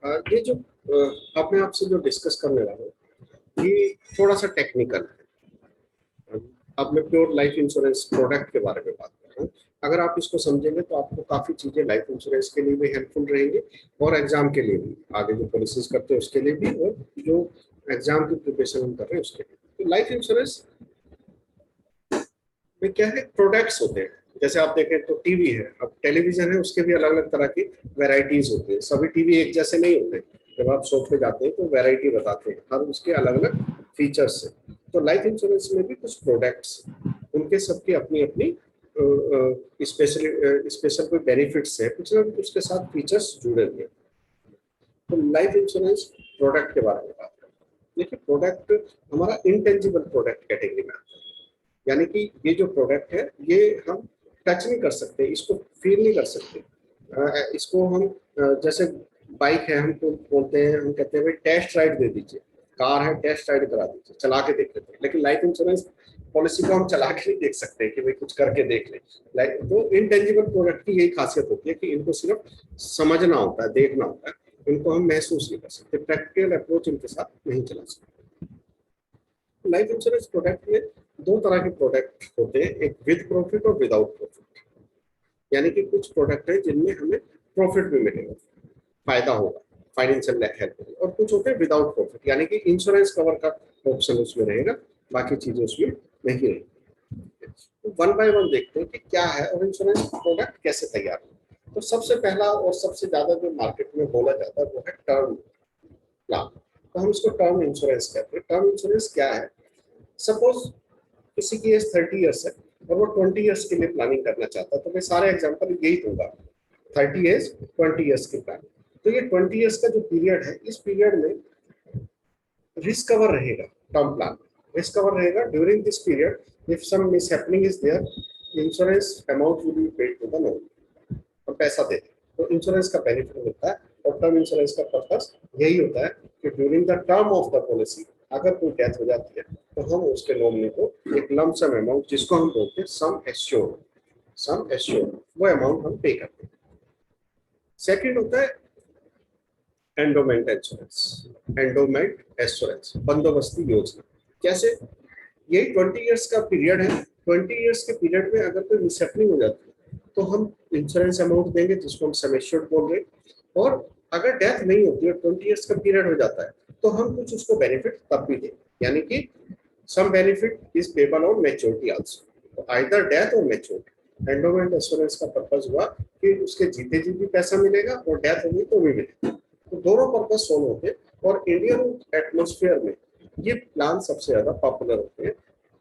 ये जो अब मैं आपसे जो डिस्कस करने वाला हूँ ये थोड़ा सा टेक्निकल है। अब मैं प्योर लाइफ इंश्योरेंस प्रोडक्ट के बारे में बात कर रहा हूँ। अगर आप इसको समझेंगे तो आपको काफी चीजें लाइफ इंश्योरेंस के लिए भी हेल्पफुल रहेंगी और एग्जाम के लिए भी, आगे जो पॉलिसीज करते हैं उसके लिए भी, और जो एग्जाम की प्रिपरेशन हम कर रहे हैं उसके लिए। तो लाइफ इंश्योरेंस में क्या है, प्रोडक्ट्स होते हैं। जैसे आप देखें तो टीवी है, अब टेलीविजन है, उसके भी अलग अलग तरह की वैरायटीज होती है। सभी टीवी एक जैसे नहीं होते। जब आप शॉप पे जाते हैं तो वैरायटी बताते हैं, हर उसके अलग अलग फीचर्स है। तो लाइफ इंश्योरेंस में भी कुछ प्रोडक्ट्स, उनके सबकी अपनी अपनी स्पेशल स्पेशल कोई बेनिफिट्स है, कुछ ना कुछ उसके साथ फीचर्स जुड़े हुए हैं। तो लाइफ इंश्योरेंस प्रोडक्ट के बारे में बात करें। देखिए, प्रोडक्ट हमारा इंटेंजिबल प्रोडक्ट कैटेगरी में आता है। यानी कि ये जो प्रोडक्ट है ये हम टच नहीं कर सकते, इसको फील नहीं कर सकते। इसको हम जैसे बाइक है, हम तो बोलते हैं, हम कहते हैं भाई टेस्ट राइड दे दीजिए, कार है टेस्ट राइड करा दीजिए, चला के देख लेते हैं। लेकिन लाइफ इंश्योरेंस पॉलिसी को हम चला के नहीं देख सकते कि भाई कुछ करके देख लें। लाइक तो इनटेंजिबल प्रोडक्ट की यही खासियत होती है कि इनको सिर्फ समझना होता है, देखना होता है, इनको हम महसूस नहीं कर सकते, प्रैक्टिकल अप्रोच इनके साथ नहीं चला सकते। लाइफ इंश्योरेंस प्रोडक्ट में दो तरह के प्रोडक्ट होते हैं, एक विद प्रॉफिट और विदाउट प्रॉफिट। यानी कि कुछ प्रोडक्ट है जिनमें हमें प्रॉफिट भी मिलेगा, फायदा होगा, फाइनेंशियल हेल्प होगी, और कुछ होते हैं विदाउट प्रॉफिट, यानी कि इंश्योरेंस कवर का ऑप्शन उसमें रहेगा, बाकी चीजें उसमें नहीं रहेगी। तो वन बाय वन देखते हैं कि क्या है और इंश्योरेंस प्रोडक्ट कैसे तैयार हो। तो सबसे पहला और सबसे ज्यादा जो मार्केट में बोला जाता है वो है टर्म प्लान। तो हम इसको टर्म इंश्योरेंस कहते हैं। टर्म इंश्योरेंस क्या है? सपोज किसी की एज 30 ईयर्स है और वो 20 ईयर्स के लिए प्लानिंग करना चाहता है, तो मैं सारे एग्जांपल यही दूंगा, 30 एज 20 ईयर्स की प्लान। तो ये 20 ईयर्स का जो पीरियड है, इस पीरियड में रिस्क कवर रहेगा। टर्म प्लान रिस्क कवर रहेगा during this period. If some mishappening is there, insurance amount will be paid to the loan, और पैसा देते हैं। तो इंश्योरेंस का बेनिफिट होता है। और टर्म इंश्योरेंस का पर्पस यही होता है कि during the term of the policy अगर कोई डेथ हो जाती है तो हम उसके नॉमिनी को एक लम सम अमाउंट, जिसको हम बोलते हैं सम एश्योर्ड, वो अमाउंट हम पे करते हैं। सेकंड होता है एंडोमेंट इंश्योरेंस, एंडोमेंट एश्योरेंस, बंदोबस्ती योजना। कैसे? यही 20 ईयर्स का पीरियड है। 20 ईयर्स के पीरियड में अगर कोई मिसहैपनिंग हो जाती है तो हम इंश्योरेंस अमाउंट देंगे, जिसको हम सम एश्योर्ड बोल रहे हैं। और अगर डेथ नहीं होती है, 20 ईयर्स का पीरियड हो जाता है, तो हम कुछ उसको बेनिफिट तब भी देंगे। यानी कि sum benefit is payable on maturity also, either death और मैच्योरिटी। एंडोमेंट एश्योरेंस का पर्पस हुआ कि उसके जीते जी भी पैसा मिलेगा और डेथ होगी तो भी मिलेगा। तो दोनों पर्पस सोल्व होते हैं। और इंडियन एटमोस्फेयर में ये प्लान सबसे ज्यादा पॉपुलर होते हैं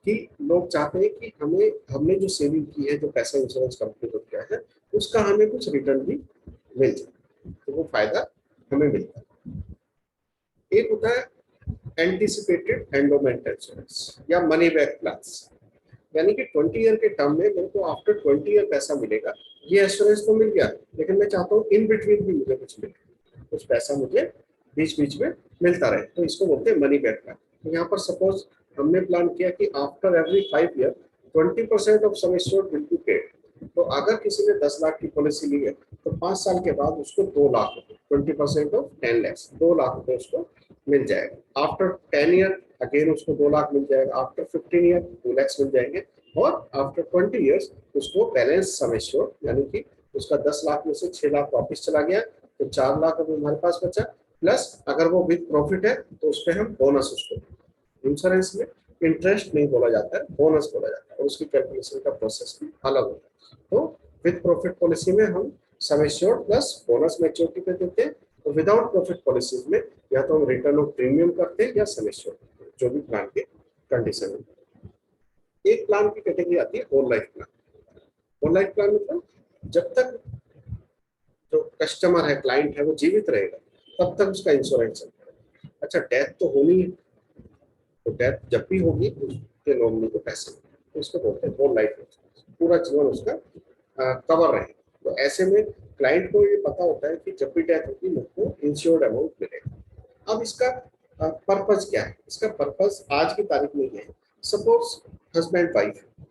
कि लोग चाहते हैं कि हमें, हमने जो सेविंग की है, जो पैसा इंश्योरेंस कंपनी को दिया है, उसका हमें कुछ रिटर्न भी मिल जाए, तो वो फायदा हमें मिलता है। एक होता है एंटीसिपेटेड एंडोमेंट इंश्योरेंस या मनी बैक प्लान्स। यानी कि 20 ईयर के टर्म में मेरे को आफ्टर 20 ईयर पैसा मिलेगा। ये एश्योरेंस तो मिल गया, लेकिन मैं चाहता हूँ इन बिटवीन भी मुझे कुछ मिले, कुछ पैसा मुझे बीच बीच में मिलता रहे, तो इसको बोलते हैं मनी बैक प्लान। तो यहाँ पर सपोज हमने प्लान किया कि after every 5 year 20% of some assured will be paid. तो अगर किसी ने 10 लाख की पॉलिसी ली है तो 5 साल के बाद उसको 2 लाख रुपए, 20% ऑफ 10 lakhs, 2 लाख रुपए उसको मिल जाएगा। आफ्टर 10 ईयर अगेन उसको 2 लाख मिल जाएगा। आफ्टर 15 ईयर 2 lakhs मिल जाएंगे। और आफ्टर 20 ईयर्स उसको बैलेंस सम एश्योर्ड, यानी कि उसका 10 लाख में से 6 लाख वापिस चला गया, तो 4 लाख अभी हमारे पास बचा। प्लस अगर वो विद प्रॉफिट है तो उस पर हम बोनस उसको, इंश्योरेंस में इंटरेस्ट नहीं बोला जाता है, बोनस बोला जाता है, और उसकी कैलकुलेशन का प्रोसेस भी अलग होता है। तो विद प्रॉफिट पॉलिसी में हम sum assured plus bonus maturity पे देते हैं। तो विदाउट प्रॉफिट पॉलिसीज में या तो हम रिटर्न ऑफ प्रीमियम करते हैं या सम एश्योर्ड, जो भी प्लान के कंडीशन है। एक प्लान की कैटेगरी आती है whole life plan. Whole life plan मतलब जब तक जो कस्टमर है, क्लाइंट है, वो जीवित रहेगा तब तक उसका इंश्योरेंस चलता है। अच्छा, डेथ तो होनी है, तो डेथ जब भी होगी उसके नॉमिनी को पैसे मिलेंगे, तो इसको बोलते हैं होल लाइफ इंश्योरेंस, पूरा जीवन उसका कवर रहे। तो ऐसे में क्लाइंट को ये पता होता है कि जब भी डेथ होगी मुझको इंश्योर्ड अमाउंट मिलेगा। अब इसका पर्पज क्या है? इसका पर्पज आज की तारीख में ये है, सपोज हस्बैंड वाइफ है।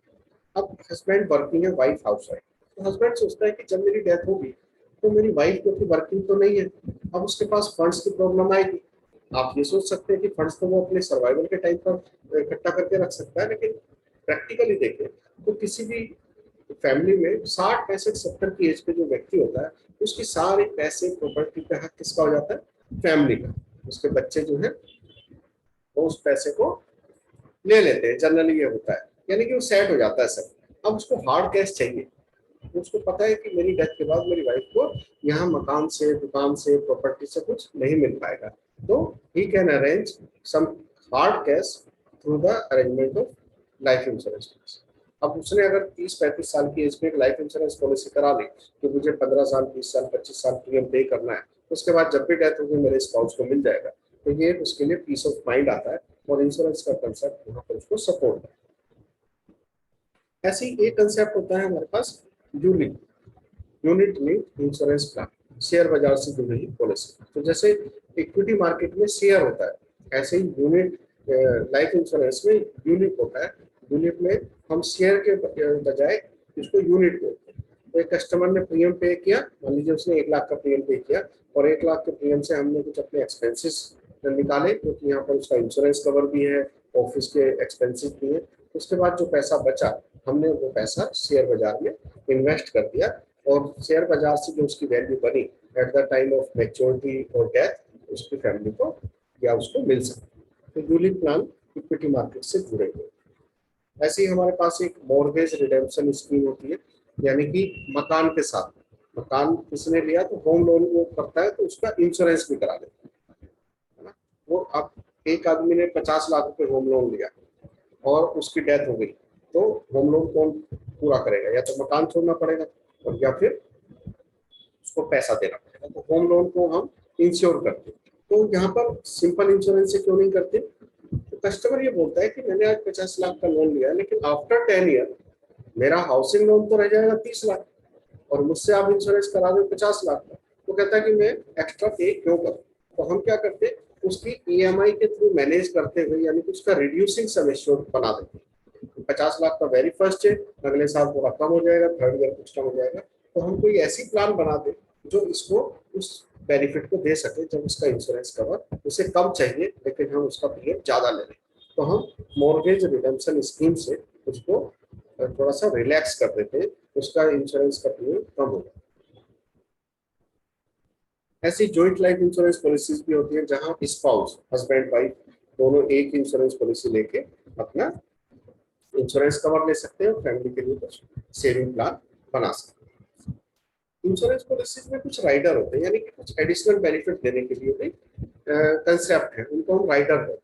अब हस्बैंड वर्किंग है, वाइफ हाउस वाइफ। तो हस्बैंड सोचता है कि जब मेरी डेथ होगी तो मेरी वाइफ क्योंकि वर्किंग तो नहीं है, अब उसके पास फंड्स की प्रॉब्लम आएगी। आप ये सोच सकते हैं कि फंड्स तो वो अपने सर्वाइवल के टाइम पर इकट्ठा करके रख सकता है, लेकिन प्रैक्टिकली देखें तो किसी भी फैमिली में 60 65 70 की एज पे जो व्यक्ति होता है, उसकी सारे पैसे प्रॉपर्टी का हक किसका हो जाता है? फैमिली का। उसके बच्चे जो है वो उस पैसे को ले लेते हैं, जनरली ये होता है, यानी कि वो सेट हो जाता है सब। अब उसको हार्ड कैश चाहिए, तो उसको पता है कि मेरी डेथ के बाद मेरी वाइफ को यहाँ मकान से, दुकान से, प्रॉपर्टी से कुछ नहीं मिल पाएगा, तो he can arrange some hard cash through the arrangement of life insurance. अब उसने अगर 30 35 साल की एज में एक लाइफ इंश्योरेंस पॉलिसी करा ली कि मुझे 15 साल 20 साल 25 साल प्रीमियम पे करना है, उसके बाद जब भी डेथ होगी मेरे स्पाउस को मिल जाएगा, तो ये उसके लिए पीस ऑफ माइंड आता है, और इंश्योरेंस का कंसेप्ट वहाँ पर उसको सपोर्ट है। ऐसे ही एक कंसेप्ट होता है हमारे पास unit unit link insurance plan, share बाजार से जुड़ी हुई पॉलिसी। तो जैसे इक्विटी मार्केट में शेयर होता है, ऐसे ही यूनिट लाइफ इंश्योरेंस में यूनिट होता है। यूनिट में हम शेयर के बजाय इसको यूनिट बोलते हैं। तो एक कस्टमर ने प्रीमियम पे किया, मान लीजिए उसने 1 लाख का प्रीमियम पे किया, और 1 लाख के प्रीमियम से हमने कुछ अपने एक्सपेंसेस निकाले, क्योंकि तो यहाँ पर उसका इंश्योरेंस कवर भी है, ऑफिस के एक्सपेंसेस भी है। उसके बाद जो पैसा बचा, हमने वो पैसा शेयर बाजार में इन्वेस्ट कर दिया, और शेयर बाजार से जो उसकी वैल्यू बनी at the time of maturity और डेथ, उसकी फैमिली को या उसको मिल सकती है। तो यूनिट प्लान इक्विटी मार्केट से जुड़े हुए। ऐसे ही हमारे पास एक मॉर्गेज रिडेम्पशन स्कीम होती है, यानी कि मकान के साथ, मकान किसने लिया तो होम लोन वो करता है, तो उसका इंश्योरेंस भी करा देता है ना। वो अब एक आदमी ने 50 लाख रुपए होम लोन लिया और उसकी डेथ हो गई, तो होम लोन कौन पूरा करेगा? या तो मकान छोड़ना पड़ेगा, और या फिर उसको पैसा देना पड़ेगा। तो होम लोन को हम इंश्योर करते हैं। तो यहाँ पर सिंपल इंश्योरेंस से क्यों नहीं करते? तो कस्टमर ये बोलता है कि मैंने आज 50 लाख का लोन लिया, लेकिन आफ्टर 10 ईयर मेरा हाउसिंग लोन तो रह जाएगा 30 लाख, और मुझसे आप इंश्योरेंस करा दो 50 लाख का। तो कहता है कि मैं एक्स्ट्रा पे क्यों करूँ? तो हम क्या करते हैं, उसकी ईएमआई के थ्रू मैनेज करते हुए, यानी कि उसका रिड्यूसिंग सम एश्योर्ड बना देते हैं। 50 लाख का वेरी फर्स्ट है, अगले साल थोड़ा कम हो जाएगा, थर्ड ईयर कुछ कम हो जाएगा। तो हम कोई ऐसी प्लान बना दे जो इसको उस बेनिफिट को दे सके, जब उसका इंश्योरेंस कवर उसे कम चाहिए लेकिन हम उसका पीरियड ज्यादा ले लें। तो हम मॉर्गेज रिडेम्पशन स्कीम से उसको थोड़ा सा रिलैक्स कर देते हैं, उसका इंश्योरेंस का पीरियड कम हो जाए। ऐसी जॉइंट लाइफ इंश्योरेंस पॉलिसीज भी होती है, जहां स्पाउस, हस्बैंड वाइफ दोनों एक इंश्योरेंस पॉलिसी लेके अपना इंश्योरेंस कवर ले सकते हैं और फैमिली के लिए कुछ सेविंग प्लान बना सकते हैं। इंश्योरेंस पॉलिसीज में कुछ राइडर होते हैं, यानी कि कुछ एडिशनल बेनिफिट देने के लिए भी कंसेप्ट है, उनको हम राइडर बोलते हैं।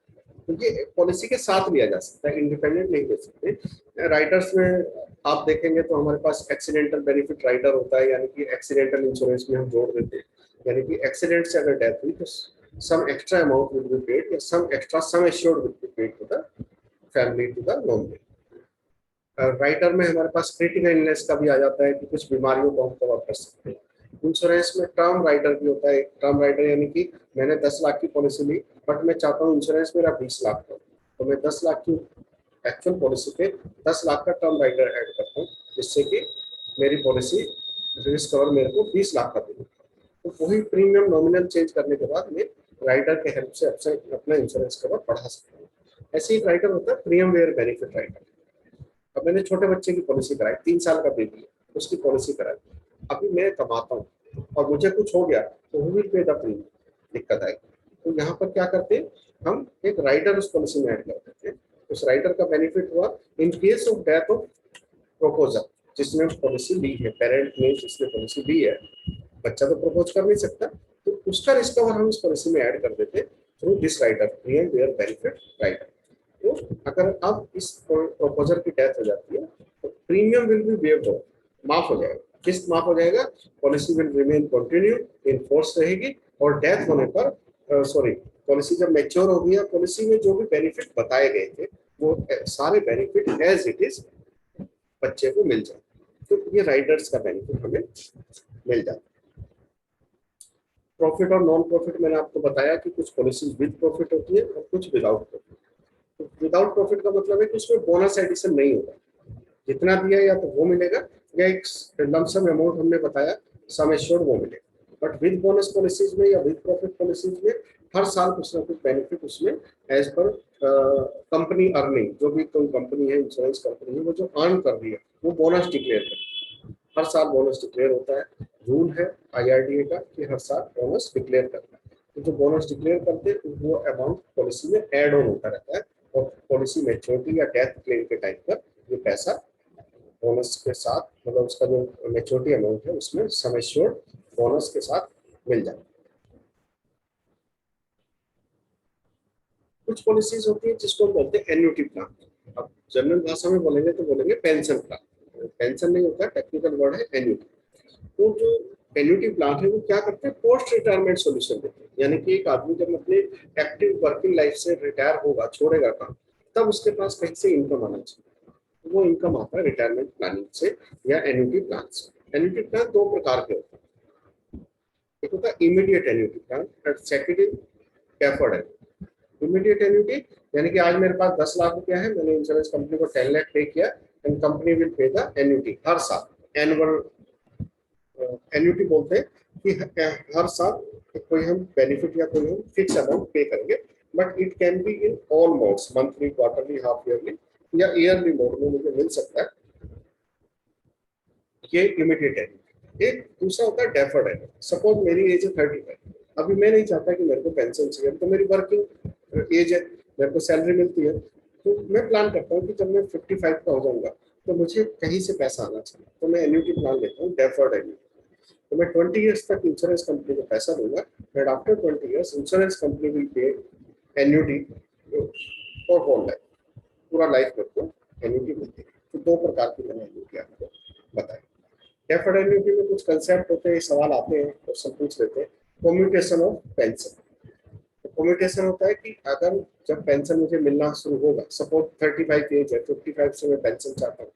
तो ये पॉलिसी के साथ लिया जा सकता है, इंडिपेंडेंट नहीं ले सकते। राइडर्स में आप देखेंगे तो हमारे पास एक्सीडेंटल बेनिफिट राइडर होता है, यानी कि एक्सीडेंटल इंश्योरेंस में हम जोड़ देते हैं, यानी कि एक्सीडेंट से अगर डेथ हुई तो some extra amount will be paid, या some extra sum assured will be paid to the family, to the nominee. Rider में हमारे पास क्रिटिकल इलनेस का भी आ जाता है कि कुछ बीमारियों को हम कवर कर सकते हैं। इंश्योरेंस में टर्म राइडर भी होता है। टर्म राइडर यानी कि मैंने 10 लाख की पॉलिसी ली, बट मैं चाहता हूँ इंश्योरेंस मेरा 20 लाख का, तो मैं 10 लाख की एक्चुअल पॉलिसी पे 10 लाख का टर्म राइडर ऐड करता हूँ, जिससे कि मेरी पॉलिसी रिस्क कवर मेरे को 20 लाख का देगी। तो वही प्रीमियम नॉमिनल चेंज करने के बाद मैं राइडर के हेल्प से अपना इंश्योरेंस कवर बढ़ा सकता हूँ। ऐसे ही राइडर होता है प्रीमियम वेयर बेनिफिट राइडर। अब मैंने छोटे बच्चे की पॉलिसी कराई, 3 साल का बेबी है, उसकी पॉलिसी कराई। अभी मैं कमाता हूँ और मुझे कुछ हो गया तो वो भी पे द प्रीमियम, दिक्कत आएगी। तो यहाँ पर क्या करते हैं, हम एक राइडर उस पॉलिसी में ऐड कर देते हैं। उस राइडर का बेनिफिट हुआ in case of death of proposer, जिसने पॉलिसी ली है, पेरेंट ने जिसने पॉलिसी ली है, बच्चा तो प्रपोज कर नहीं सकता, तो उसका रिस्क कवर हम इस पॉलिसी में ऐड कर देते हैं through this rider, premium waiver benefit rider. तो अगर अब इस प्रपोजर की डेथ हो जाती है तो premium will be waived of, माफ हो जाएगा, किस्त माफ हो जाएगा, policy will remain continue in force रहेगी, और डेथ होने पर सॉरी पॉलिसी जब मैच्योर होगी, पॉलिसी में जो भी बेनिफिट बताए गए थे वो सारे बेनिफिट एज इट इज बच्चे को मिल जाए। तो ये राइडर्स का बेनिफिट हमें मिल जाता है। प्रॉफिट और नॉन प्रॉफिट मैंने आपको बताया कि कुछ पॉलिसी विद प्रॉफिट होती है और कुछ विदाउट प्रॉफिट। तो विदाउट प्रॉफिट का मतलब है कि उसमें बोनस एडिशन नहीं होगा, जितना दिया या तो वो मिलेगा, या एक लमसम अमाउंट हमने बताया सम एश्योर्ड वो मिले। बट विद बोनस पॉलिसीज में या विद प्रॉफिट पॉलिसीज में हर साल कुछ ना कुछ बेनिफिट उसमें एज पर कंपनी अर्निंग, जो भी कोई कंपनी है, इंश्योरेंस कंपनी है, वो जो अर्न कर रही है वो बोनस डिक्लेयर कर, हर साल बोनस डिक्लेयर होता है। रूल है IRDA का कि हर साल बोनस डिक्लेयर करना है। तो जो बोनस डिक्लेयर करते हैं वो अमाउंट पॉलिसी में एड ऑन होता रहता है, और पॉलिसी मैच्योरिटी या डेथ क्लेम के टाइम पर ये पैसा बोनस के साथ, मतलब उसका जो मैच्योरिटी अमाउंट है उसमें सम एश्योर्ड बोनस के साथ मिल जाए। कुछ पॉलिसीज होती है जिसको हम बोलते हैं एन्युटी प्लान। अब जनरल भाषा में बोलेंगे तो बोलेंगे पेंशन प्लान, पेंशन नहीं होता, टेक्निकल वर्ड है एन्युटी। तो जो एन्युटी प्लान है वो क्या करते हैं, पोस्ट रिटायरमेंट सॉल्यूशन देते हैं। यानी कि एक आदमी जब अपने एक्टिव वर्किंग लाइफ से रिटायर होगा, छोड़ेगा काम, तब उसके पास कहीं से इनकम आना चाहिए। वो इनकम आता है रिटायरमेंट प्लानिंग से या एन्युटी प्लान से। एन्युटी प्लान दो प्रकार के होते हैं, एक होता है इमीडिएट एन्युटी प्लान और second is deferred annuity. Immediate annuity यानी कि आज मेरे पास 10 लाख रुपया है, मैंने इंश्योरेंस कंपनी को 10 लाख पे किया, and company will pay the annuity हर साल। एनुअल एन्युटी बोलते हैं कि हर साल कोई हम बेनिफिट या कोई हम फिक्स अमाउंट पे करेंगे, but it can be in all modes, monthly, quarterly, half yearly या ईयरली मोड में मुझे मिल सकता है। ये इमीडिएट एन्युटी। एक दूसरा होता है डेफर्ड एन्युटी। सपोज मेरी एज है 35, अभी मैं नहीं चाहता कि मेरे को पेंशन चाहिए, तो मेरी वर्किंग एज है, मेरे को सैलरी मिलती है, तो मैं प्लान करता हूँ कि जब मैं 55 का हो जाऊंगा तो मुझे कहीं से पैसा आना चाहिए, तो मैं एन्युटी प्लान लेता हूँ, डेफर्ड एन्युटी। तो मैं 20 ईयर्स तक इंश्योरेंस कंपनी को पैसा दूंगा, but after 20 years insurance company will pay annuity for whole life, पूरा लाइफ मेरे को एन्युटी मिलती है। तो दो प्रकार की मैंने एन्युटी आपको बताई। डेफर्ड एन्युटी में कुछ कंसेप्ट होते हैं, सवाल आते हैं, क्वेश्चन पूछ लेते हैं। Commutation of pension. कम्यूटेशन होता है कि अगर जब पेंशन मुझे मिलना शुरू होगा, सपोज 35 एज है, 55 से मैं पेंशन चाहता हूँ,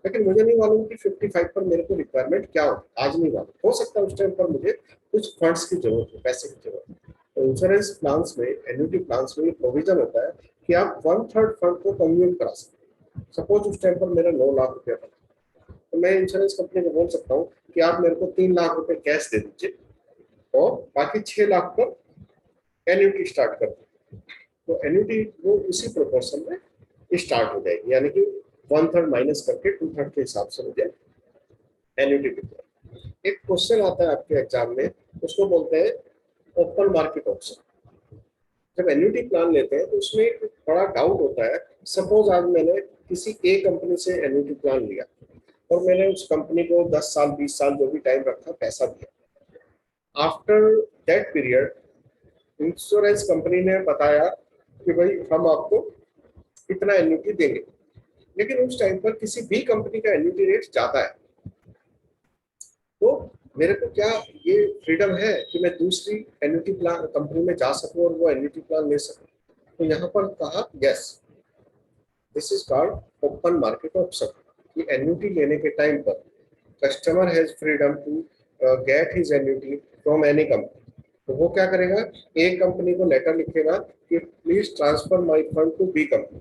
लेकिन मुझे नहीं मालूम कि 55 पर मेरे को रिक्वायरमेंट क्या हो, आज नहीं मालूम, हो सकता है उस टाइम पर मुझे कुछ फंड्स की जरूरत है, पैसे की जरूरत है। तो इंश्योरेंस प्लान्स में, एन्युटी प्लान्स में प्रोविजन होता है कि आप 1/3 फंड को कम्यूट करा सकते हैं। सपोज उस टाइम पर मेरा 9 लाख रुपया था, तो मैं इंश्योरेंस कंपनी को बोल सकता हूँ कि आप मेरे को 3 लाख रुपए कैश दे दीजिए और बाकी 6 लाख पर एन्युटी स्टार्ट कर दीजिए। तो एन्युटी वो उसी प्रोपोर्शन में स्टार्ट हो जाएगी, यानी कि 1/3 माइनस करके 2/3 के हिसाब से मुझे एन्युटी मिलता है। एक क्वेश्चन आता है आपके एग्जाम में, उसको बोलते हैं ओपन मार्केट ऑप्शन। जब एन्युटी प्लान लेते हैं तो उसमें एक बड़ा डाउट होता है। सपोज आज मैंने किसी ए कंपनी से एन्युटी प्लान लिया और मैंने उस कंपनी को 10 साल 20 साल जो भी टाइम रखा, पैसा दिया। After that period insurance company ने बताया कि भाई हम आपको इतना एन्युटी देंगे, लेकिन उस टाइम पर किसी भी कंपनी का एन्युटी रेट ज्यादा है, तो मेरे को क्या ये फ्रीडम है कि मैं दूसरी एन्युटी प्लान कंपनी में जा सकूं और वो एन्युटी प्लान ले सकूं? तो यहाँ पर कहा yes, this is called open market option. कि एन्युटी लेने के टाइम पर customer has freedom to get his annuity from any company. तो वो क्या करेगा, एक कंपनी को लेटर लिखेगा कि please transfer my fund to B company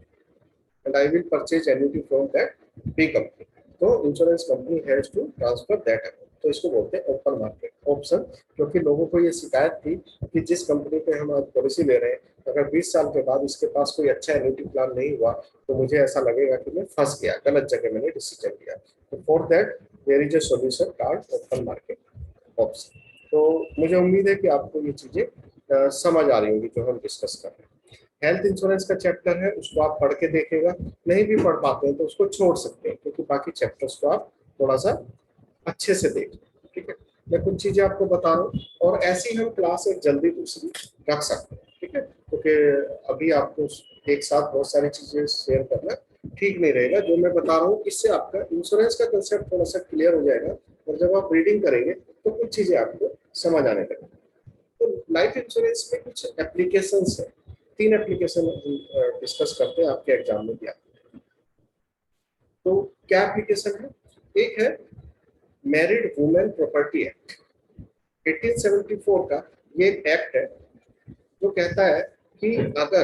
and I will purchase annuity from that B company. तो insurance company has to transfer that amount. तो इसको बोलते हैं ओपन मार्केट ऑप्शन। क्योंकि लोगों को ये शिकायत थी कि जिस कंपनी पे हम आज पॉलिसी ले रहे हैं, अगर 20 साल के बाद इसके पास कोई अच्छा एन्युटी प्लान नहीं हुआ तो मुझे ऐसा लगेगा कि मैं फंस गया, गलत जगह मैंने डिसीजन लिया। तो for that there is a solution called open market option. तो मुझे उम्मीद है कि आपको ये चीजें समझ आ रही होंगी जो हम डिस्कस कर रहे हैं। हेल्थ इंश्योरेंस का चैप्टर है, उसको आप पढ़ के देखिएगा, नहीं भी पढ़ पाते हैं तो उसको छोड़ सकते हैं, क्योंकि बाकी चैप्टर्स को आप थोड़ा सा अच्छे से देख। ठीक है, मैं कुछ चीजें आपको बता रहा हूँ और ऐसी हम क्लास एक जल्दी दूसरी रख सकते हैं। ठीक है, क्योंकि अभी आपको एक साथ बहुत सारी चीजें शेयर करना ठीक नहीं रहेगा। जो मैं बता रहा हूँ इससे आपका इंश्योरेंस का कंसेप्ट थोड़ा सा क्लियर हो जाएगा, और जब आप रीडिंग करेंगे तो कुछ चीजें आपको समझ आने लगेगी। तो लाइफ इंश्योरेंस में कुछ एप्लीकेशंस है, 3 एप्लीकेशन डिस्कस करते हैं, आपके एग्जाम में भी आते हैं। तो क्या एप्लीकेशन है? एक है मैरिड वुमेन प्रॉपर्टी एक्ट 1874 का। ये एक एक्ट है जो कहता है कि अगर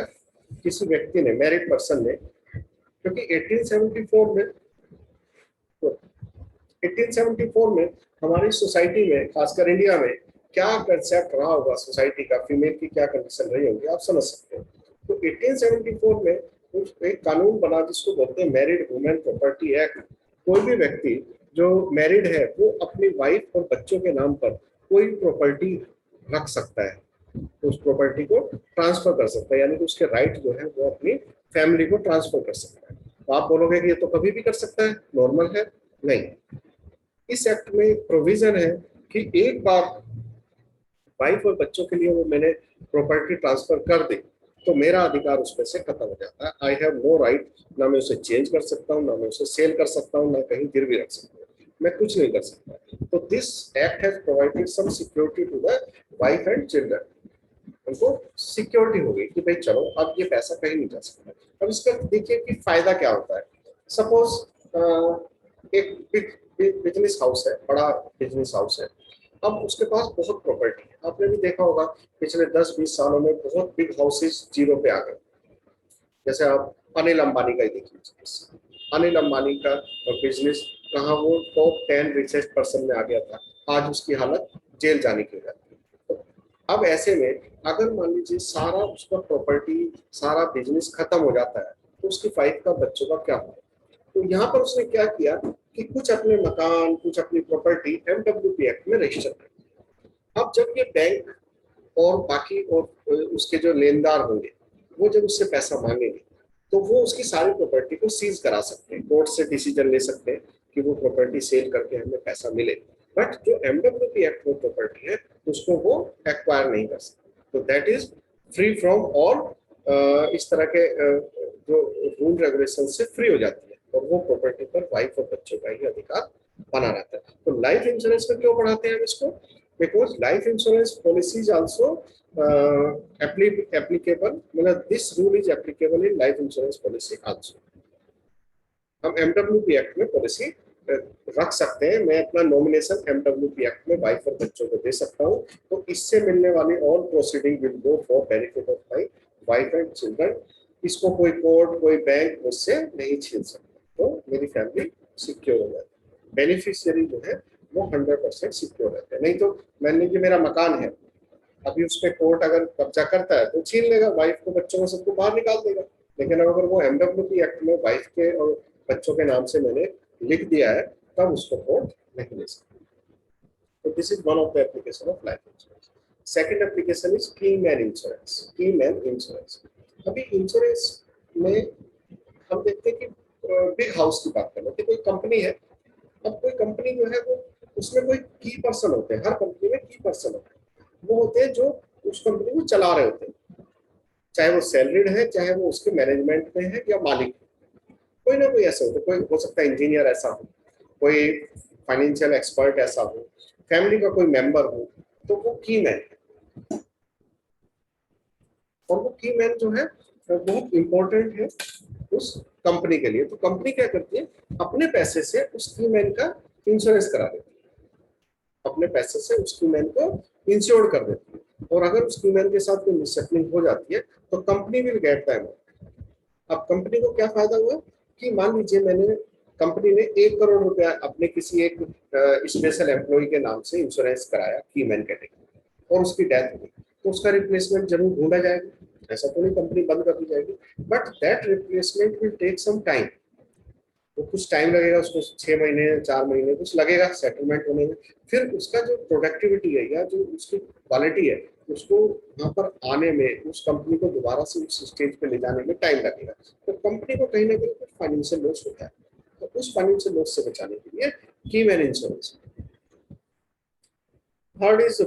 किसी व्यक्ति ने, मैरिड पर्सन ने, क्योंकि 1874 में 1874 में हमारी सोसाइटी में, खासकर इंडिया में, क्या कंसेप्ट रहा होगा सोसाइटी का, फीमेल की क्या कंडीशन रही होगी, आप समझ सकते हो। तो 1874 में एक कानून बना जिसको बोलते हैं मैरिड वुमेन प्रॉपर्टी एक्ट। कोई भी व्यक्ति जो मैरिड है वो अपनी वाइफ और बच्चों के नाम पर कोई प्रॉपर्टी रख सकता है, तो उस प्रॉपर्टी को ट्रांसफर कर सकता है, यानी कि उसके राइट जो है वो अपनी फैमिली को ट्रांसफर कर सकता है। तो आप बोलोगे कि ये तो कभी भी कर सकता है, नॉर्मल है। नहीं, इस एक्ट में प्रोविजन है कि एक बार वाइफ और बच्चों के लिए वो मैंने प्रॉपर्टी ट्रांसफर कर दी तो मेरा अधिकार उस पर से खत्म हो जाता है। आई हैव नो राइट, ना मैं उसे चेंज कर सकता हूँ, ना मैं उसे सेल कर सकता हूँ, ना कहीं गिरवी रख सकता हूँ, मैं कुछ नहीं कर सकता। तो this act has provided some security to the wife and children. उनको सिक्योरिटी हो गई कि भाई चलो अब ये पैसा कहीं नहीं जा सकता। अब इसका देखिए कि फायदा क्या होता है। सपोज एक बिजनेस हाउस है, बड़ा बिजनेस हाउस है, अब उसके पास बहुत प्रॉपर्टी है। आपने भी देखा होगा पिछले 10-20 सालों में बहुत बिग हाउसेस जीरो पे आ गए। जैसे आप अनिल अंबानी का ही देखिए, अनिल अंबानी का बिजनेस कहाँ, वो टॉप 10 रिचेस्ट पर्सन में आ गया था, आज उसकी हालत जेल जाने की हो जाती है। तो अब ऐसे में अगर मान लीजिए सारा उसका प्रॉपर्टी, सारा बिजनेस खत्म हो जाता है तो उसकी वाइफ का, बच्चों का क्या होगा। तो यहाँ पर उसने क्या किया कि कुछ अपने मकान, कुछ अपनी प्रॉपर्टी एमडब्ल्यूपी एक्ट में रजिस्टर कर। अब जब ये बैंक और बाकी और उसके जो लेनदार होंगे वो जब उससे पैसा मांगेंगे तो वो उसकी सारी प्रॉपर्टी को सीज करा सकते हैं, कोर्ट से डिसीजन ले सकते हैं कि वो प्रॉपर्टी सेल करके हमें पैसा मिले। बट जो एमडब्ल्यूपी एक्ट में प्रॉपर्टी है उसको वो एक्वायर नहीं कर सकते। तो that is free from all इस तरह के जो रूल रेगुलेशन से फ्री हो जाती है और वो प्रॉपर्टी पर वाइफ और बच्चों का ही अधिकार बना रहता है। तो लाइफ इंश्योरेंस में क्यों पढ़ाते हैं हम इसको, because life insurance policy is also applicable, मतलब this rule is applicable in life insurance policy also। हम एमडब्ल्यूपी एक्ट में पॉलिसी रख सकते हैं, मैं अपना नॉमिनेशन एमडब्ल्यूपी एक्ट में वाइफ और बच्चों को दे सकता हूँ, तो इससे मिलने वाली all proceeding will go for benefit of my wife and children. इसको कोई कोर्ट, कोई बैंक मुझसे नहीं छीन सकता, तो मेरी फैमिली सिक्योर हो जाती है। बेनिफिशियरी जो है वो 100% सिक्योर रहते हैं। नहीं तो मान लीजिए मेरा मकान है, अभी उस पर कोर्ट अगर कब्जा करता है तो छीन लेगा, वाइफ को, बच्चों को, सबको बाहर निकाल देगा। लेकिन अगर वो एमडब्ल्यूपी एक्ट में वाइफ के और बच्चों के नाम से मैंने लिख दिया है तब उसको कोर्ट नहीं ले सकता। तो this is one of the application of life insurance. Second application is की मैन इंश्योरेंस। की मैन इंश्योरेंस, अभी इंश्योरेंस में हम देखते हैं कि बिग हाउस की बात कर लेते हैं, कोई कंपनी है। अब कोई कंपनी जो है वो, उसमें कोई की पर्सन होते हैं, हर कंपनी में की पर्सन होते हैं, वो होते हैं जो उस कंपनी को चला रहे होते हैं, चाहे वो सैलरीड है, चाहे वो उसके मैनेजमेंट में है या मालिक, कोई ना कोई ऐसा होता है। कोई हो सकता है इंजीनियर ऐसा हो, कोई फाइनेंशियल एक्सपर्ट ऐसा हो, फैमिली का कोई मेंबर हो, तो वो की मैन है। और वो की मैन जो है बहुत इंपॉर्टेंट है उस कंपनी के लिए। तो कंपनी क्या करती है, अपने पैसे से उस की मैन का इंश्योरेंस करा देती है, अपने पैसे से उस की मैन को इंश्योर कर देती है। और अगर उस की मैन के साथ कोई मिसहैपनिंग हो जाती है तो company will get the amount. अब कंपनी को क्या फायदा हुआ कि मान लीजिए मैंने, कंपनी ने 1 करोड़ रुपया अपने किसी एक स्पेशल एम्प्लॉय के नाम से इंश्योरेंस कराया की मैन कैटेगरी, और उसकी डेथ हुई, तो उसका रिप्लेसमेंट जरूर ढूंढा जाएगा। ऐसा तो नहीं कंपनी बंद कर दी जाएगी, but that replacement will take some time. तो कुछ टाइम लगेगा उसको, 6 महीने, 4 महीने कुछ लगेगा सेटलमेंट होने में। फिर उसका जो प्रोडक्टिविटी है या जो उसकी क्वालिटी है, उसको वहां पर आने में, उस कंपनी को दोबारा से उस स्टेज पे ले जाने में टाइम लगेगा। तो कंपनी को कहीं ना कहीं कुछ फाइनेंशियल लॉस होता है, तो उस फाइनेंशियल लॉस से बचाने के लिए की man insurance. Third is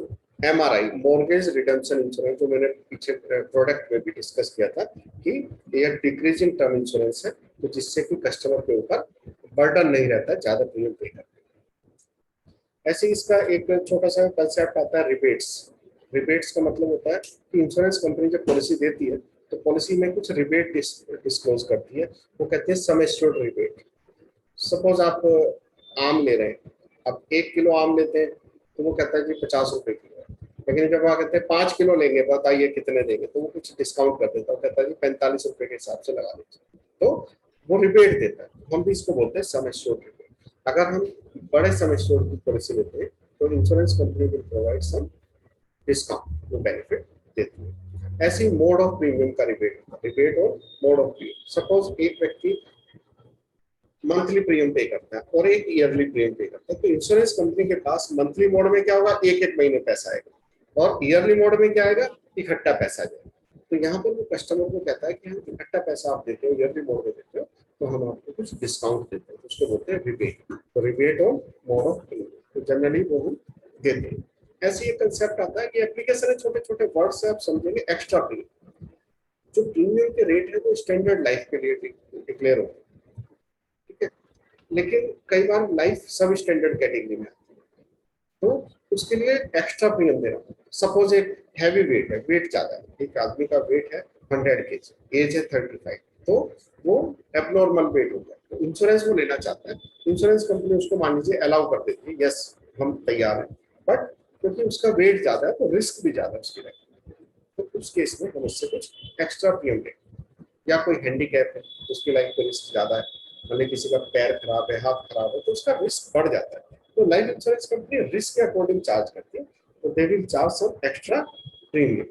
MRI, mortgage redemption insurance, जो मैंने पीछे प्रोडक्ट में भी डिस्कस किया था कि यह डिक्रीजिंग टर्म इंश्योरेंस है, तो जिससे कि कस्टमर के ऊपर बर्डन नहीं रहता ज्यादा प्रीमियम पे करने। ऐसे इसका एक छोटा सा कंसेप्ट आता है रिबेट्स। रिबेट्स का मतलब होता है कि इंश्योरेंस कंपनी जब पॉलिसी देती है तो पॉलिसी में कुछ रिबेट डिस्क्लोज करती है, वो कहते हैं सम एश्योर्ड रिबेट। सपोज आप आम ले रहे हैं, आप 1 किलो आम लेते हैं तो वो कहता है कि 50 रुपए किलो है, लेकिन जब वहाँ कहते हैं 5 किलो लेंगे, बताइए कितने देंगे, तो वो कुछ डिस्काउंट कर देता है, कहता है कि 45 रुपए के हिसाब से लगा लीजिए, तो वो रिबेट देता है। हम भी इसको बोलते हैं सम एश्योर्ड रिबेट। अगर हम बड़े सम एश्योर्ड की पॉलिसी लेते हैं तो insurance company will provide some discount, वो बेनिफिट देती है। ऐसे मोड ऑफ प्रीमियम का रिबेट, रिबेट और मोड ऑफ प्रीमियम। सपोज एक व्यक्ति मंथली प्रीमियम पे करता है और एक ईयरली प्रीमियम पे करता है, तो इंश्योरेंस कंपनी के पास मंथली मोड में क्या होगा, एक एक महीने पैसा आएगा, और ईयरली मोड में क्या आएगा, इकट्ठा पैसा आएगा। तो यहाँ पर वो कस्टमर को कहता है कि हम इकट्ठा पैसा आप देते हो, ईयरली मोड में देते हो, तो हम आपको कुछ डिस्काउंट देते हैं, उसको बोलते हैं रिबेट। तो rebate on mode of premium, तो जनरली वो हम देते हैं। ऐसे ये कंसेप्ट आता है कि एप्लीकेशन है, छोटे छोटे वर्ड से आप समझेंगे। एक्स्ट्रा प्रीमियम, जो प्रीमियम के रेट है वो स्टैंडर्ड लाइफ के लिए डिक्लेयर होते हैं, ठीक है, लेकिन कई बार लाइफ सब स्टैंडर्ड कैटेगरी में आती है, तो उसके लिए एक्स्ट्रा प्रीमियम देना पड़ता है। सपोज एक हैवी वेट है, वेट ज्यादा है, एक आदमी का वेट है 100 kg, एज है 35, तो वो एबनॉर्मल वेट हो गया, तो इंश्योरेंस वो लेना चाहता है। इंश्योरेंस कंपनी उसको मान लीजिए अलाउ कर देती है, यस हम तैयार हैं, बट क्योंकि उसका वेट ज्यादा है तो रिस्क भी ज्यादा है उसकी लाइफ, तो उस केस में हम उससे कुछ एक्स्ट्रा प्रीमियम लेंगे। या कोई हैंडीकैप है, उसकी लाइफ का रिस्क ज्यादा है, मतलब किसी का पैर खराब है, हाथ खराब है, तो उसका रिस्क बढ़ जाता है, तो लाइफ इंश्योरेंस कंपनी रिस्क के अकॉर्डिंग चार्ज करती है, तो they will charge some extra premium.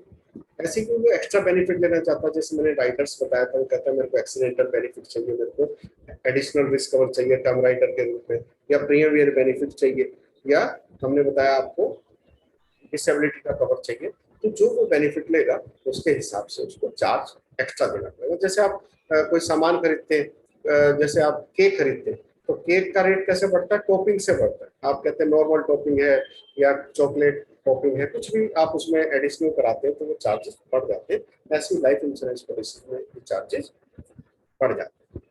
ऐसे कि वो एक्स्ट्रा बेनिफिट लेना चाहता है, जैसे मैंने राइडर्स बताया था, वो कहता है मेरे को एक्सीडेंटल बेनिफिट चाहिए, मेरे को एडिशनल रिस्क कवर चाहिए टर्म राइडर के रूप में, या प्रीमियम ईयर बेनिफिट चाहिए, या हमने बताया आपको डिसेबिलिटी का कवर चाहिए, तो जो वो बेनिफिट लेगा उसके हिसाब से उसको चार्ज एक्स्ट्रा देना पड़ेगा। जैसे आप कोई सामान खरीदते हैं, जैसे आप केक खरीदते हैं, तो केक का रेट कैसे बढ़ता है, टॉपिंग से बढ़ता है। आप कहते हैं नॉर्मल टॉपिंग है या चॉकलेट टॉपिंग है, कुछ भी आप उसमें एडिशनल कराते हैं तो वो चार्जेस बढ़ जाते हैं। ऐसे लाइफ इंश्योरेंस पॉलिसी में चार्जेस बढ़ जाते हैं।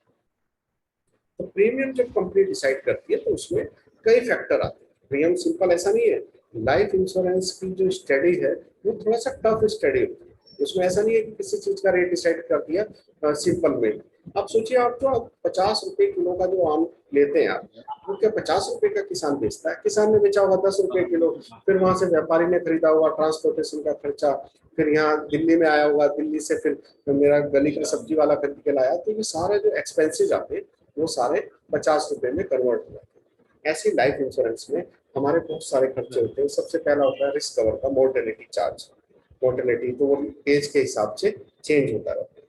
तो प्रीमियम जब कंपनी डिसाइड करती है तो उसमें कई फैक्टर आते हैं, प्रीमियम सिंपल ऐसा नहीं है। लाइफ इंश्योरेंस की जो स्टडी है वो थोड़ा सा टफ स्टडी होती है, उसमें ऐसा नहीं है कि किसी चीज का रेट डिसाइड कर दिया सिंपल में। आप सोचिए, आप जो 50 रुपए किलो का जो आम लेते हैं आप, वो क्या 50 रुपए का किसान बेचता है, किसान ने बेचा होगा 10 रुपए किलो, फिर वहां से व्यापारी ने खरीदा होगा, ट्रांसपोर्टेशन का खर्चा, फिर यहाँ दिल्ली में आया होगा, दिल्ली से फिर मेरा गली का सब्जी वाला खरीद के लाया, तो ये सारे जो एक्सपेंसेस आते हैं वो सारे 50 रुपए में कन्वर्ट हो जाते हैं। ऐसी लाइफ इंश्योरेंस में हमारे बहुत सारे खर्चे होते हैं। सबसे पहला होता है रिस्क कवर का मोर्टेलिटी चार्ज। मोर्टेलिटी तो वो एज के हिसाब से चेंज होता रहता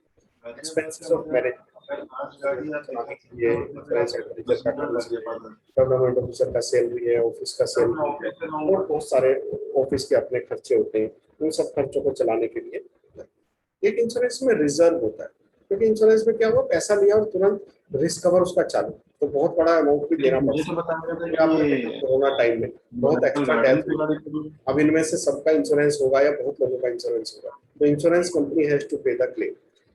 है। एक्सपेंसेस ऑफ मैरिज चलाने के लिए इंश्योरेंस एडवाइजर का कमीशन है, गवर्नमेंट ऑफिसर का सैलरी है, ऑफिस का सैलरी है, और बहुत सारे ऑफिस के अपने खर्चे होते हैं। उन सब खर्चों को चलाने के लिए एक इंश्योरेंस में रिजर्व होता है, क्योंकि इंश्योरेंस में क्या हुआ, पैसा लिया और तुरंत रिस्क कवर उसका चालू, तो बहुत बड़ा अमाउंट भी देना मुझे तो पड़ता बताया था है। आपने देखा कि कोरोना टाइम में बहुत एक्स्ट्रा गार्डन डेथ के हुई, बारे में। अब इनमें से सबका इंश्योरेंस होगा या बहुत लोगों का इंश्योरेंस होगा, तो इंश्योरेंस कंपनी हैज टू पे द क्लेम,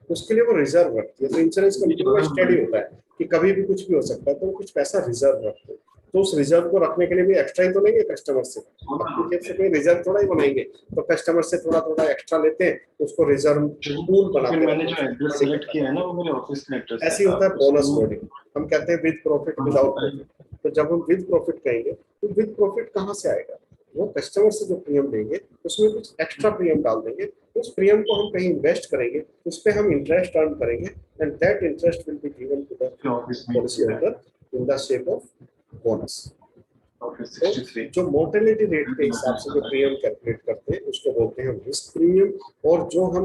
उसके लिए वो रिजर्व रखती है। तो इंश्योरेंस कंपनी का स्टडी होता है कि कभी भी कुछ भी हो सकता है, तो वो कुछ पैसा रिजर्व रखते हैं। तो उस रिजर्व को रखने के लिए भी एक्स्ट्रा ही तो लेंगे कस्टमर से, अपनी जेब से कोई रिजर्व थोड़ा ही बनाएंगे, तो कस्टमर से थोड़ा थोड़ा एक्स्ट्रा लेते हैं, उसको रिजर्व पूल फिर बनाते मैंने रहते जो हैं, एड्रेस बड़ी सेलेक्ट करता किया है ना, रहते वो मेरे ऑफिस का एड्रेस हैं। है। ऐसे ही होता है उसको बोनस कोडिंग, हम कहते हैं विद प्रॉफिट विदाउट प्रॉफिट। तो जब हम विद प्रॉफिट कहेंगे तो विद प्रॉफिट कहाँ से आएगा, वो कस्टमर से जो प्रीमियम लेंगे उसमें कुछ एक्स्ट्रा प्रीमियम डाल देंगे, उस प्रीमियम को हम कहीं इन्वेस्ट करेंगे, उस पर हम इंटरेस्ट अर्न करेंगे, and that interest will be given to the office में policy holder in the shape of bonus. Office तो 63। जो मोर्टेलिटी रेट के हिसाब से जो प्रीमियम कैलकुलेट करते हैं उसको बोलते हैं हम रिस्क प्रीमियम। और जो हम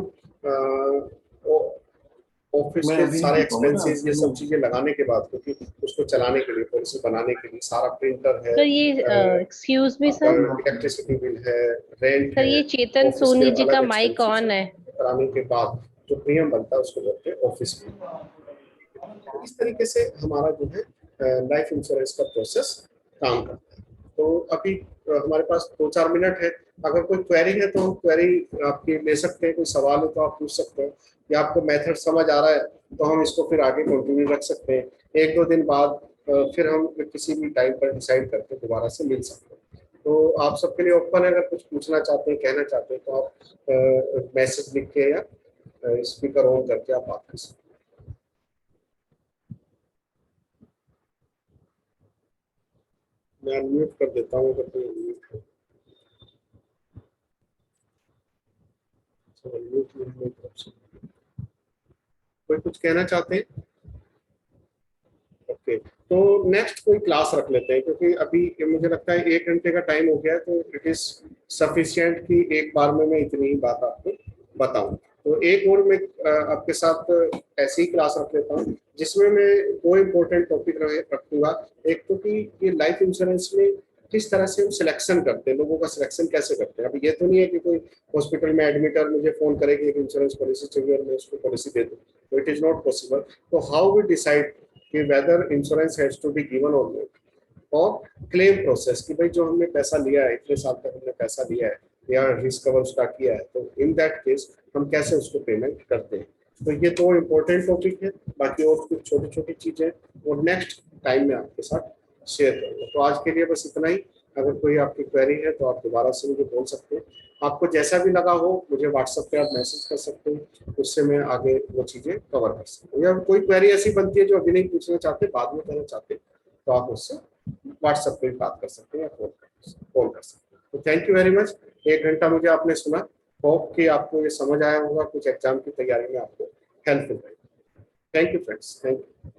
ऑफिस मैं के अभी नहीं सारे पी पाऊंगा ना, एक्सपेंसेस ये सब चीजें लगाने के बाद, क्योंकि उसको चलाने के लिए, पॉलिसी बनाने के लिए सारा प्रिंटर है, सर ये एक्सक्यूज मी आपका सर। इलेक्ट्रिसिटी बिल है, रेंट सर है, ये चेतन ऑफिस के सोनी जी का अलग माइक एक्सपेंसेस ऑन है, है। कराने के बाद जो प्रीमियम बनता है उसको बोलते हैं ऑफिस बिल। तो इस तरीके से हमारा जो है लाइफ इंश्योरेंस का प्रोसेस काम करता है। तो अभी हमारे पास 2-4 मिनट है, अगर कोई क्वेरी है तो हम क्वेरी आपकी ले सकते हैं, कोई सवाल है तो आप पूछ सकते हैं, या आपको मेथड समझ आ रहा है तो हम इसको फिर आगे कंटिन्यू रख सकते हैं। 1-2 दिन बाद फिर हम किसी भी टाइम पर डिसाइड करके दोबारा से मिल सकते हैं। तो आप सबके लिए ओपन है, अगर कुछ पूछना चाहते हैं, कहना चाहते हैं, तो आप मैसेज लिख के या स्पीकर ऑन करके आप बात कर सकते हैं। मैं अनम्यूट कर देता हूँ अगर कोई अनम्यूट हो, तो अनम्यूट नहीं है मेरी तरफ से। कोई कुछ कहना चाहते हैं? ओके, तो नेक्स्ट कोई क्लास रख लेते हैं, क्योंकि अभी मुझे लगता है 1 घंटे का टाइम हो गया है, तो इट इज सफिशिएंट कि एक बार में मैं इतनी ही बात आपको बताऊं। तो एक और मैं आपके साथ ऐसी ही क्लास रख लेता हूँ जिसमें मैं 2 इम्पोर्टेंट टॉपिक रखूंगा। एक तो कि ये लाइफ इंश्योरेंस में किस तरह से हम सिलेक्शन करते हैं, लोगों का सिलेक्शन कैसे करते हैं। अभी ये तो नहीं है कि कोई हॉस्पिटल में एडमिट और मुझे फोन करे कि एक इंश्योरेंस पॉलिसी चाहिए और मैं उसको पॉलिसी दे दूँ, तो इट इज नॉट पॉसिबल। तो हाउ वी डिसाइड कि whether insurance has to be given और नॉट, और क्लेम प्रोसेस कि भाई जो हमने पैसा लिया है, इतने साल तक हमने पैसा लिया है या रिस्क कवर उसका किया है, तो इन दैट केस हम कैसे उसको पेमेंट करते हैं। तो ये 2 इम्पोर्टेंट टॉपिक है, बाकी और कुछ छोटी छोटी चीजें और नेक्स्ट टाइम में आपके साथ शेयर करूंगा। तो आज के लिए बस इतना ही। अगर कोई आपकी क्वेरी है तो आप दोबारा से मुझे बोल सकते हैं। आपको जैसा भी लगा हो मुझे व्हाट्सएप पे आप मैसेज कर सकते हैं, उससे मैं आगे वो चीजें कवर कर सकता हूँ। या कोई क्वेरी ऐसी बनती है जो अभी नहीं पूछना चाहते, बाद में करना चाहते, तो आप उससे व्हाट्सएप पे बात कर सकते हैं या कॉल कर सकते हैं। तो थैंक यू वेरी मच। 1 घंटा मुझे आपने सुना। होप कि आपको ये समझ आया होगा, कुछ एग्जाम की तैयारी में आपको हेल्पफुल रहेगा। Thank you friends, thank you.